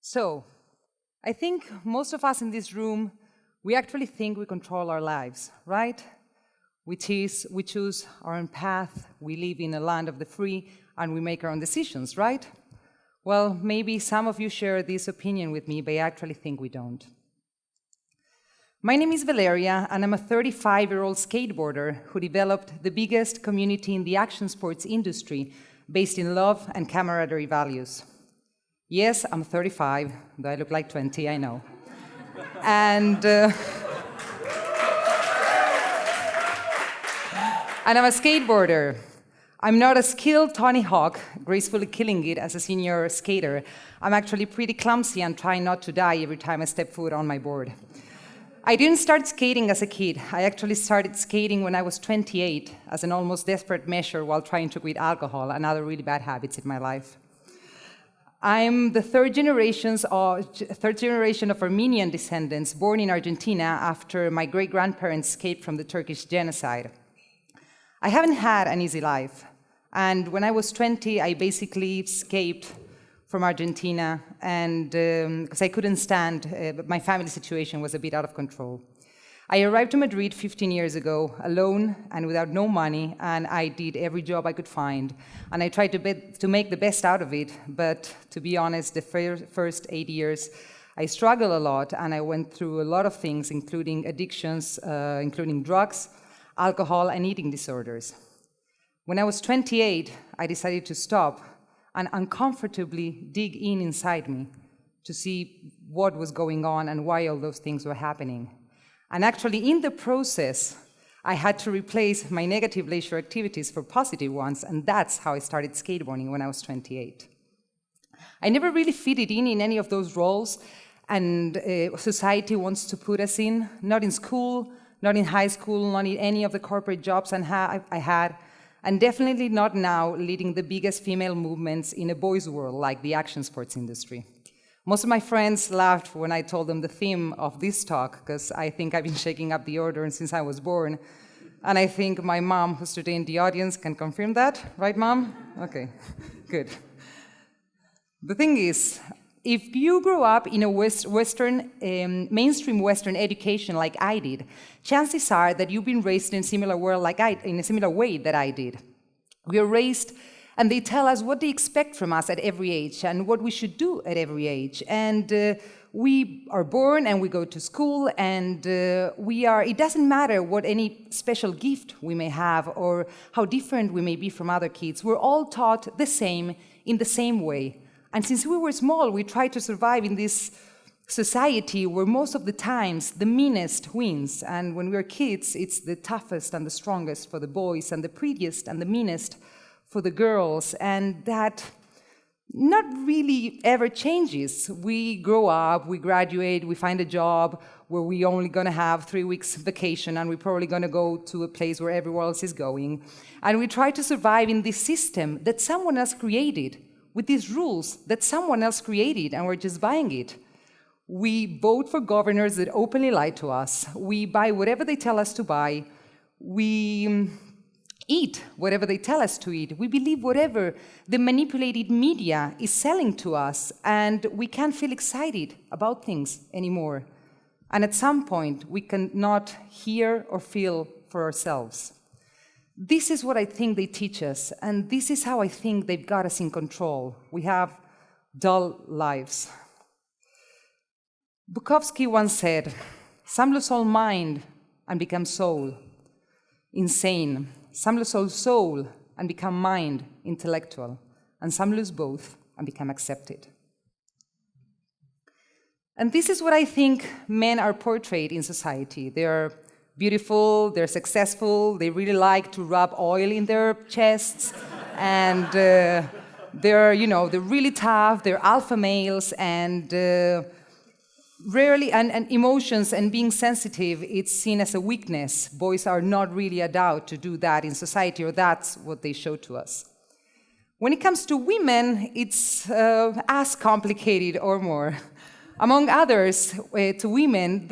So, I think most of us in this room, we actually think we control our lives, right? We choose our own path, we live in a land of the free, and we make our own decisions, right? Well, maybe some of you share this opinion with me, but I actually think we don't. My name is Valeria, and I'm a 35-year-old skateboarder who developed the biggest community in the action sports industry based in love and camaraderie values. Yes, I'm 35, though I look like 20, I know. And I'm a skateboarder. I'm not a skilled Tony Hawk, gracefully killing it as a senior skater. I'm actually pretty clumsy and try not to die every time I step foot on my board. I didn't start skating as a kid. I actually started skating when I was 28 as an almost desperate measure while trying to quit alcohol and other really bad habits in my life. I'm the third generation of Armenian descendants born in Argentina after my great-grandparents escaped from the Turkish genocide. I haven't had an easy life, and when I was 20, I basically escaped from Argentina, and because I couldn't stand, my family situation was a bit out of control. I arrived to Madrid 15 years ago, alone and without no money, and I did every job I could find, and I tried to make the best out of it, but to be honest, the first 8 years, I struggled a lot, and I went through a lot of things, including addictions, including drugs, alcohol, and eating disorders. When I was 28, I decided to stop and uncomfortably dig inside me to see what was going on and why all those things were happening. And actually, in the process, I had to replace my negative leisure activities for positive ones, and that's how I started skateboarding when I was 28. I never really fitted in any of those roles, and society wants to put us in, not in school, not in high school, not in any of the corporate jobs I had, and definitely not now leading the biggest female movements in a boys' world like the action sports industry. Most of my friends laughed when I told them the theme of this talk, because I think I've been shaking up the order since I was born. And I think my mom, who's today in the audience, can confirm that. Right, Mom? Okay, good. The thing is, if you grew up in a mainstream Western education like I did, chances are that you've been raised in a similar way that I did. We are raised, and they tell us what they expect from us at every age and what we should do at every age. And we are born and we go to school, and it doesn't matter what any special gift we may have or how different we may be from other kids. We're all taught the same in the same way. And since we were small, we tried to survive in this society where most of the times the meanest wins. And when we are kids, it's the toughest and the strongest for the boys and the prettiest and the meanest for the girls. And that not really ever changes. We grow up, we graduate, we find a job where we're only going to have 3 weeks vacation, and we're probably going to go to a place where everyone else is going. And we try to survive in this system that someone else created, with these rules that someone else created, and we're just buying it. We vote for governors that openly lie to us. We buy whatever they tell us to buy. We eat whatever they tell us to eat. We believe whatever the manipulated media is selling to us, and we can't feel excited about things anymore. And at some point, we cannot hear or feel for ourselves. This is what I think they teach us, and this is how I think they've got us in control. We have dull lives. Bukowski once said, "Some lose all mind and become soul, insane. Some lose all soul and become mind, intellectual. And some lose both and become accepted." And this is what I think men are portrayed in society. They are beautiful, they're successful, they really like to rub oil in their chests, and they're really tough, they're alpha males, and rarely, and emotions and being sensitive, it's seen as a weakness. Boys are not really allowed to do that in society, or that's what they show to us. When it comes to women, it's as complicated or more. Among others, to women,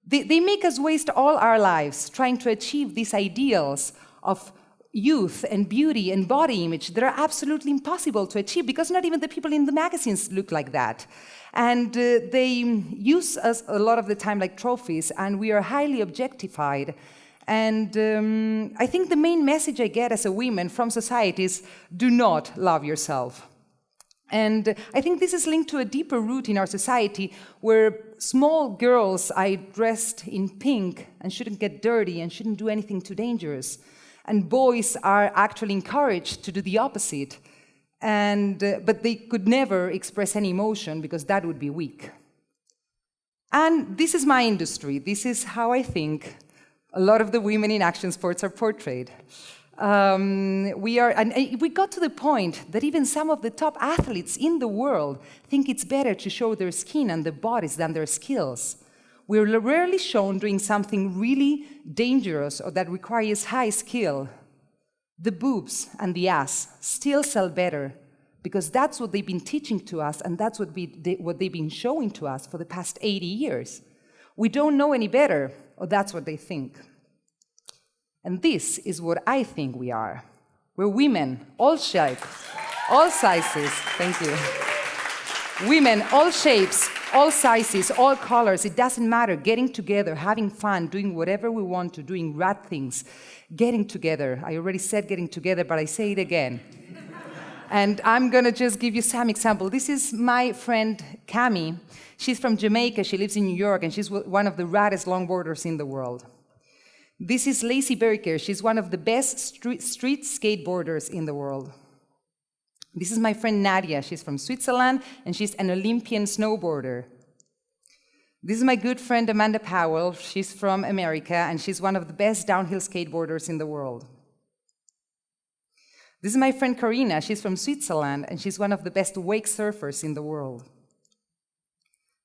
they make us waste all our lives trying to achieve these ideals of youth and beauty and body image that are absolutely impossible to achieve because not even the people in the magazines look like that. And they use us a lot of the time like trophies, and we are highly objectified. And I think the main message I get as a woman from society is, do not love yourself. And I think this is linked to a deeper root in our society where small girls are dressed in pink and shouldn't get dirty and shouldn't do anything too dangerous. And boys are actually encouraged to do the opposite. But they could never express any emotion because that would be weak. And this is my industry. This is how I think a lot of the women in action sports are portrayed. And we got to the point that even some of the top athletes in the world think it's better to show their skin and their bodies than their skills. We're rarely shown doing something really dangerous or that requires high skill. The boobs and the ass still sell better because that's what they've been teaching to us, and that's what they've been showing to us for the past 80 years. We don't know any better, or that's what they think. And this is what I think we are. We're women, all shapes, all sizes. Thank you. Women, all shapes, all sizes, all colors. It doesn't matter. Getting together, having fun, doing whatever we want to, doing rad things. Getting together. I already said getting together, but I say it again. And I'm going to just give you some example. This is my friend, Cami. She's from Jamaica. She lives in New York, and she's one of the raddest longboarders in the world. This is Lacey Berker. She's one of the best street skateboarders in the world. This is my friend Nadia. She's from Switzerland, and she's an Olympian snowboarder. This is my good friend Amanda Powell. She's from America, and she's one of the best downhill skateboarders in the world. This is my friend Karina. She's from Switzerland, and she's one of the best wake surfers in the world.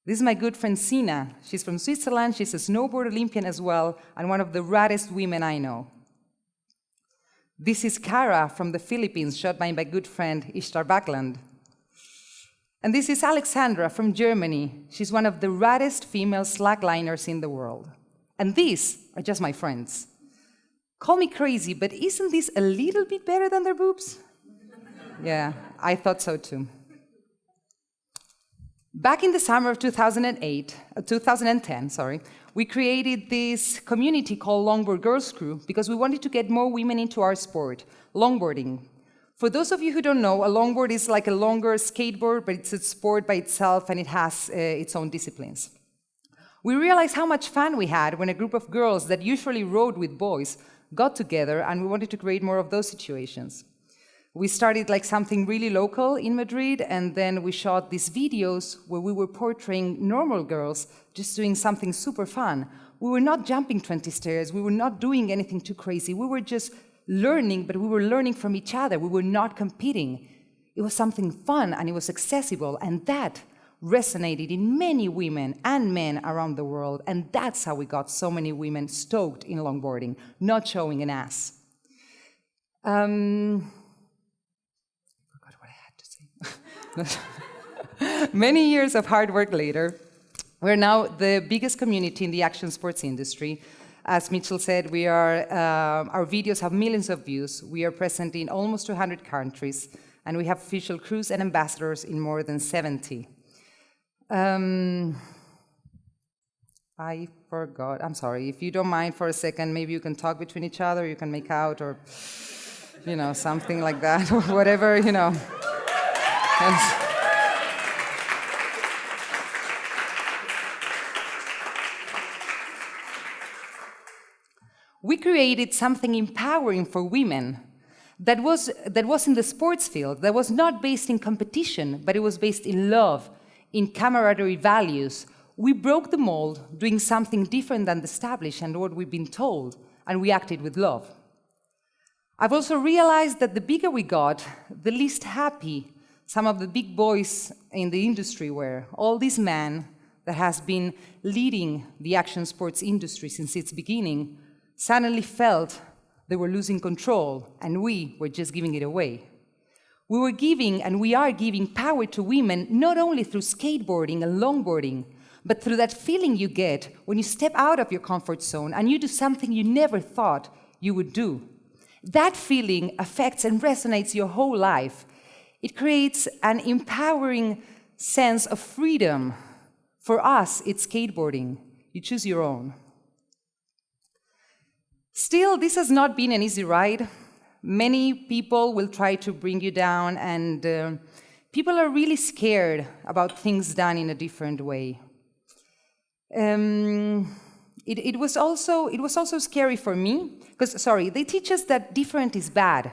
This is my good friend Sina. She's from Switzerland. She's a snowboard Olympian as well, and one of the raddest women I know. This is Cara from the Philippines, shot by my good friend Ishtar Backland. And this is Alexandra from Germany. She's one of the raddest female slackliners in the world. And these are just my friends. Call me crazy, but isn't this a little bit better than their boobs? Yeah, I thought so too. Back in the summer of 2010, we created this community called Longboard Girls Crew because we wanted to get more women into our sport, longboarding. For those of you who don't know, a longboard is like a longer skateboard, but it's a sport by itself and it has its own disciplines. We realized how much fun we had when a group of girls that usually rode with boys got together, and we wanted to create more of those situations. We started like something really local in Madrid, and then we shot these videos where we were portraying normal girls just doing something super fun. We were not jumping 20 stairs, we were not doing anything too crazy, we were just learning, but we were learning from each other, we were not competing. It was something fun and it was accessible, and that resonated in many women and men around the world, and that's how we got so many women stoked in longboarding, not showing an ass. Many years of hard work later, we're now the biggest community in the action sports industry. As Mitchell said, our videos have millions of views. We are present in almost 200 countries, and we have official crews and ambassadors in more than 70. I forgot. I'm sorry. If you don't mind for a second, maybe you can talk between each other, you can make out, or, something like that, or whatever, We created something empowering for women that was in the sports field, that was not based in competition, but it was based in love, in camaraderie values. We broke the mold, doing something different than the established and what we've been told, and we acted with love. I've also realized that the bigger we got, the least happy some of the big boys in the industry were. All these men that has been leading the action sports industry since its beginning suddenly felt they were losing control, and we were just giving it away. We were giving, and we are giving, power to women not only through skateboarding and longboarding, but through that feeling you get when you step out of your comfort zone and you do something you never thought you would do. That feeling affects and resonates your whole life. It creates an empowering sense of freedom. For us, it's skateboarding. You choose your own. Still, this has not been an easy ride. Many people will try to bring you down, and people are really scared about things done in a different way. It was also scary for me, because, they teach us that different is bad.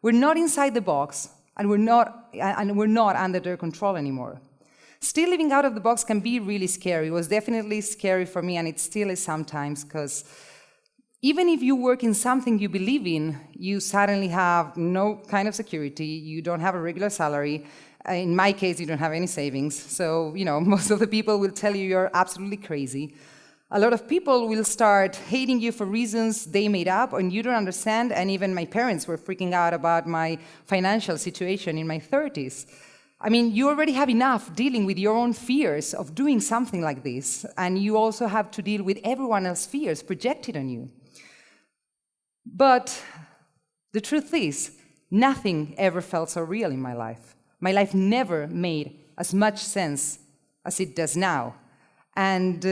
We're not inside the box, and we're not under their control anymore. Still, living out of the box can be really scary. It was definitely scary for me, and it still is sometimes, because even if you work in something you believe in, you suddenly have no kind of security, you don't have a regular salary. In my case, you don't have any savings. So, most of the people will tell you you're absolutely crazy. A lot of people will start hating you for reasons they made up and you don't understand. And even my parents were freaking out about my financial situation in my 30s. I mean, you already have enough dealing with your own fears of doing something like this. And you also have to deal with everyone else's fears projected on you. But the truth is, nothing ever felt so real in my life. My life never made as much sense as it does now. And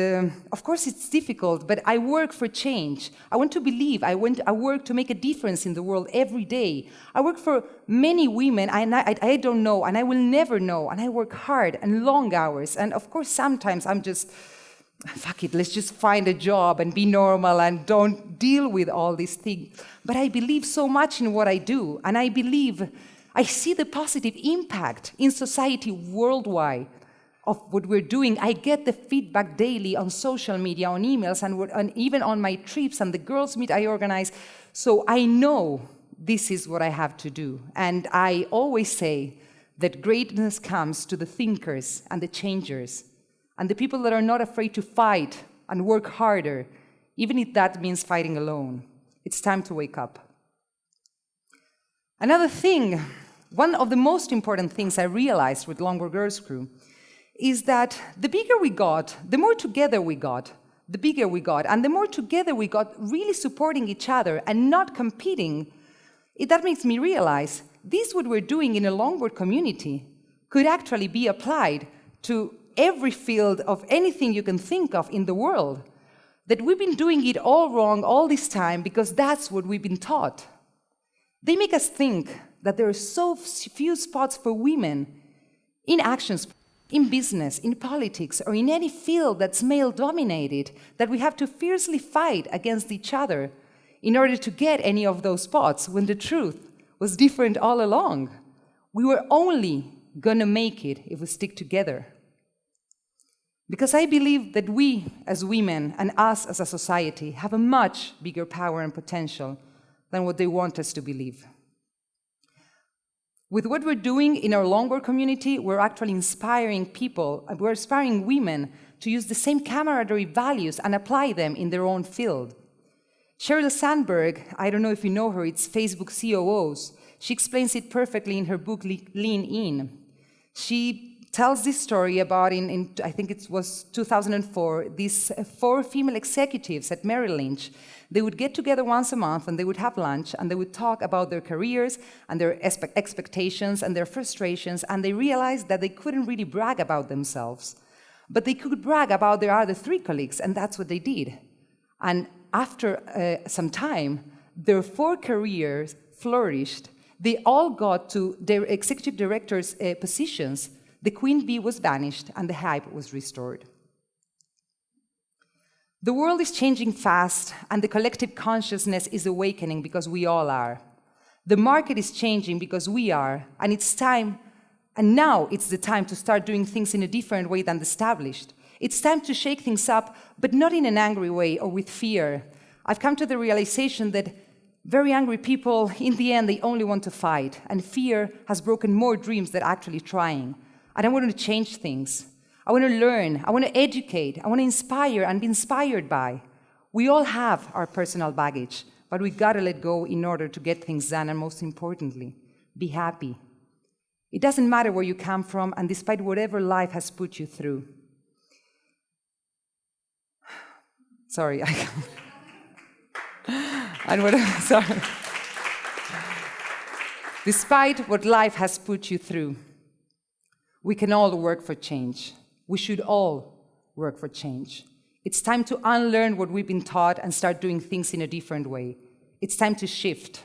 of course it's difficult, but I work for change. I want to believe. I work to make a difference in the world every day. I work for many women I don't know, and I will never know. And I work hard and long hours. And of course sometimes I'm just, fuck it, let's just find a job and be normal and don't deal with all these things. But I believe so much in what I do, and I see the positive impact in society worldwide of what we're doing. I get the feedback daily on social media, on emails, and even on my trips and the girls' meet I organize. So I know this is what I have to do. And I always say that greatness comes to the thinkers and the changers, and the people that are not afraid to fight and work harder, even if that means fighting alone. It's time to wake up. Another thing, one of the most important things I realized with Longboard Girls Crew is that the bigger we got, the more together we got, the bigger we got, and the more together we got, really supporting each other and not competing. That makes me realize this, what we're doing in a longboard community, could actually be applied to every field of anything you can think of in the world. That we've been doing it all wrong all this time because that's what we've been taught. They make us think that there are so few spots for women in actions, in business, in politics, or in any field that's male-dominated, that we have to fiercely fight against each other in order to get any of those spots, when the truth was different all along. We were only gonna make it if we stick together. Because I believe that we, as women, and us as a society, have a much bigger power and potential than what they want us to believe. With what we're doing in our longboard community, we're actually inspiring people, we're inspiring women to use the same camaraderie values and apply them in their own field. Sheryl Sandberg, I don't know if you know her, it's Facebook COOs. She explains it perfectly in her book, Lean In. She tells this story about, I think it was 2004, these 4 female executives at Merrill Lynch. They would get together once a month and they would have lunch and they would talk about their careers and their expectations and their frustrations, and they realized that they couldn't really brag about themselves. But they could brag about their other 3 colleagues, and that's what they did. And after some time, their 4 careers flourished. They all got to their executive directors' positions. The queen bee was banished and the hype was restored. The world is changing fast and the collective consciousness is awakening because we all are. The market is changing because we are, and it's time, and now it's the time to start doing things in a different way than established. It's time to shake things up, but not in an angry way or with fear. I've come to the realization that very angry people, in the end, they only want to fight, and fear has broken more dreams than actually trying. I don't want to change things. I want to learn, I want to educate, I want to inspire and be inspired by. We all have our personal baggage, but we gotta let go in order to get things done, and most importantly, be happy. It doesn't matter where you come from, and despite whatever life has put you through. Sorry, sorry. Despite what life has put you through, we can all work for change. We should all work for change. It's time to unlearn what we've been taught and start doing things in a different way. It's time to shift.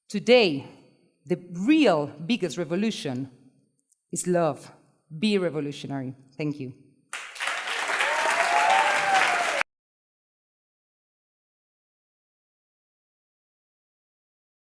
Today, the real biggest revolution is love. Be revolutionary. Thank you.